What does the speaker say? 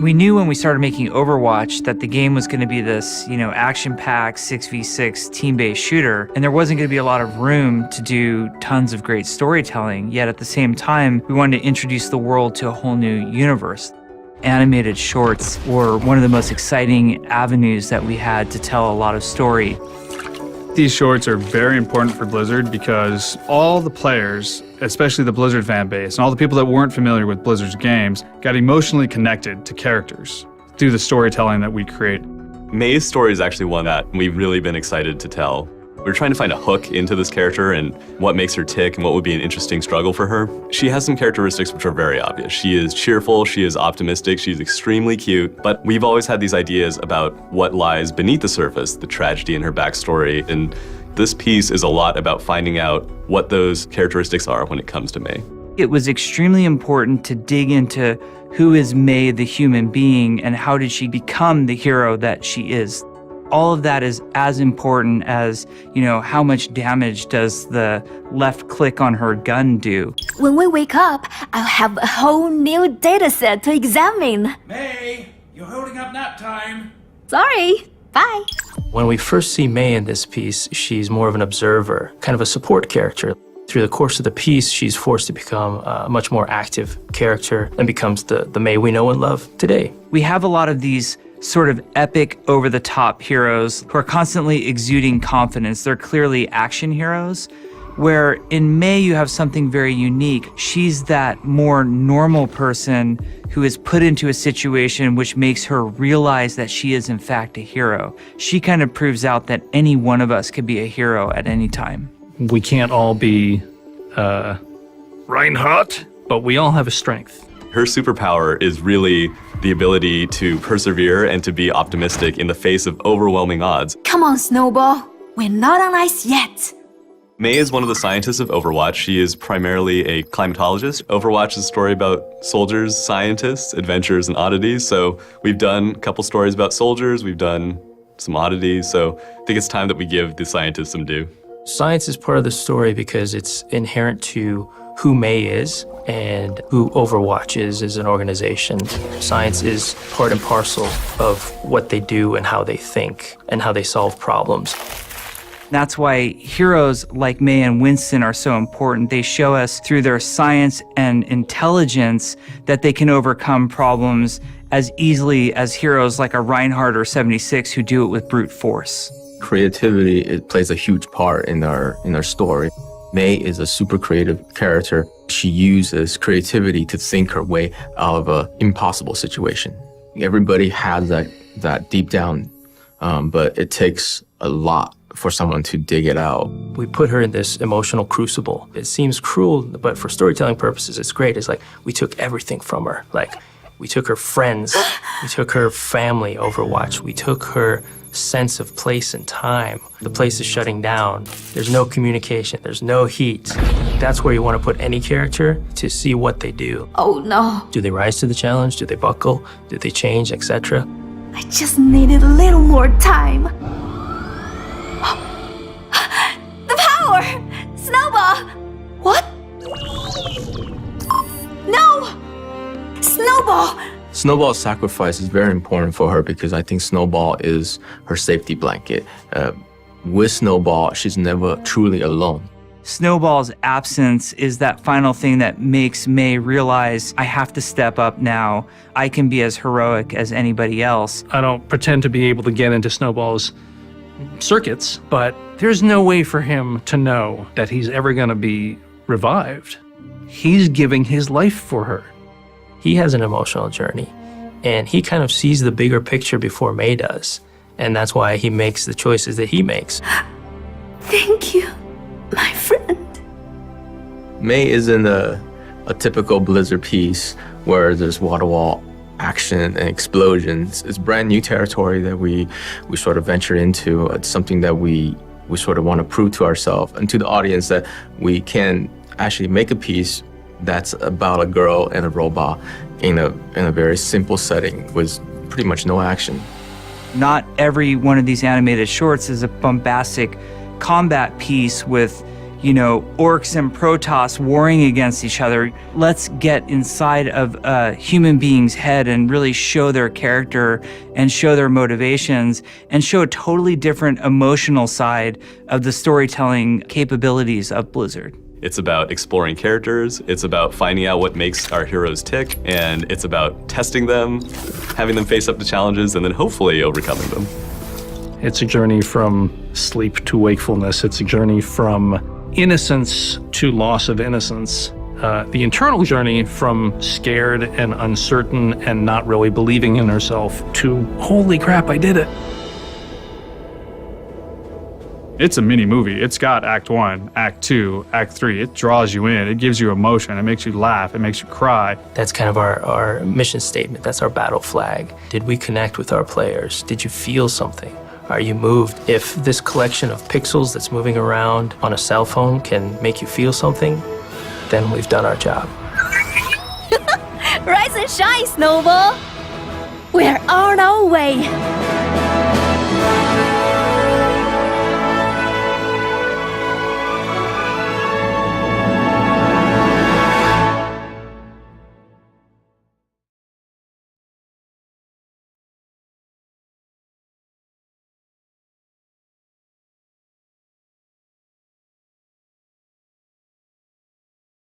We knew when we started making Overwatch that the game was going to be this, action-packed 6v6 team-based shooter, and there wasn't going to be a lot of room to do tons of great storytelling. Yet at the same time, we wanted to introduce the world to a whole new universe. Animated shorts were one of the most exciting avenues that we had to tell a lot of story. These shorts are very important for Blizzard because all the players, especially the Blizzard fan base, and all the people that weren't familiar with Blizzard's games, got emotionally connected to characters through the storytelling that we create. May's story is actually one that we've really been excited to tell. We're trying to find a hook into this character and what makes her tick and what would be an interesting struggle for her. She has some characteristics which are very obvious. She is cheerful, she is optimistic, she's extremely cute, but we've always had these ideas about what lies beneath the surface, the tragedy in her backstory, and this piece is a lot about finding out what those characteristics are when it comes to May. It was extremely important to dig into who is May the human being and how did she become the hero that she is. All of that is as important as, how much damage does the left click on her gun do. When we wake up, I'll have a whole new data set to examine. May, you're holding up nap time. Sorry, bye. When we first see May in this piece, she's more of an observer, kind of a support character. Through the course of the piece, she's forced to become a much more active character and becomes the May we know and love today. We have a lot of these sort of epic, over-the-top heroes who are constantly exuding confidence. They're clearly action heroes, where in May you have something very unique. She's that more normal person who is put into a situation which makes her realize that she is in fact a hero. She kind of proves out that any one of us could be a hero at any time. We can't all be Reinhardt, but we all have a strength. Her superpower is really the ability to persevere and to be optimistic in the face of overwhelming odds. Come on, Snowball. We're not on ice yet. May is one of the scientists of Overwatch. She is primarily a climatologist. Overwatch is a story about soldiers, scientists, adventures, and oddities. So we've done a couple stories about soldiers, we've done some oddities. So I think it's time that we give the scientists some due. Science is part of the story because it's inherent to who May is and who Overwatch is as an organization. Science is part and parcel of what they do and how they think and how they solve problems. That's why heroes like May and Winston are so important. They show us through their science and intelligence that they can overcome problems as easily as heroes like a Reinhardt or 76 who do it with brute force. Creativity, it plays a huge part in our story. May is a super creative character. She uses creativity to think her way out of an impossible situation. Everybody has that deep down, but it takes a lot for someone to dig it out. We put her in this emotional crucible. It seems cruel, but for storytelling purposes, it's great. It's like we took everything from her. Like we took her friends, we took her family, Overwatch, we took her sense of place and time. The place is shutting down. There's no communication. There's no heat. That's where you want to put any character to see what they do. Oh no. Do they rise to the challenge? Do they buckle? Do they change, etc.? I just needed a little more time. The power! Snowball! What? No! Snowball! Snowball's sacrifice is very important for her because I think Snowball is her safety blanket. With Snowball, she's never truly alone. Snowball's absence is that final thing that makes May realize, I have to step up now. I can be as heroic as anybody else. I don't pretend to be able to get into Snowball's circuits, but there's no way for him to know that he's ever going to be revived. He's giving his life for her. He has an emotional journey, and he kind of sees the bigger picture before May does, and that's why he makes the choices that he makes. Thank you, my friend. May isn't a typical Blizzard piece where there's wall-to-wall action and explosions. It's brand new territory that we sort of venture into. It's something that we sort of want to prove to ourselves and to the audience that we can actually make a piece that's about a girl and a robot in a very simple setting with pretty much no action. Not every one of these animated shorts is a bombastic combat piece with, orcs and Protoss warring against each other. Let's get inside of a human being's head and really show their character and show their motivations and show a totally different emotional side of the storytelling capabilities of Blizzard. It's about exploring characters, it's about finding out what makes our heroes tick, and it's about testing them, having them face up to challenges, and then hopefully overcoming them. It's a journey from sleep to wakefulness. It's a journey from innocence to loss of innocence. The internal journey from scared and uncertain and not really believing in herself to, holy crap, I did it. It's a mini movie. It's got Act 1, Act 2, Act 3. It draws you in. It gives you emotion. It makes you laugh. It makes you cry. That's kind of our mission statement. That's our battle flag. Did we connect with our players? Did you feel something? Are you moved? If this collection of pixels that's moving around on a cell phone can make you feel something, then we've done our job. Rise and shine, Snowball! We're on our way.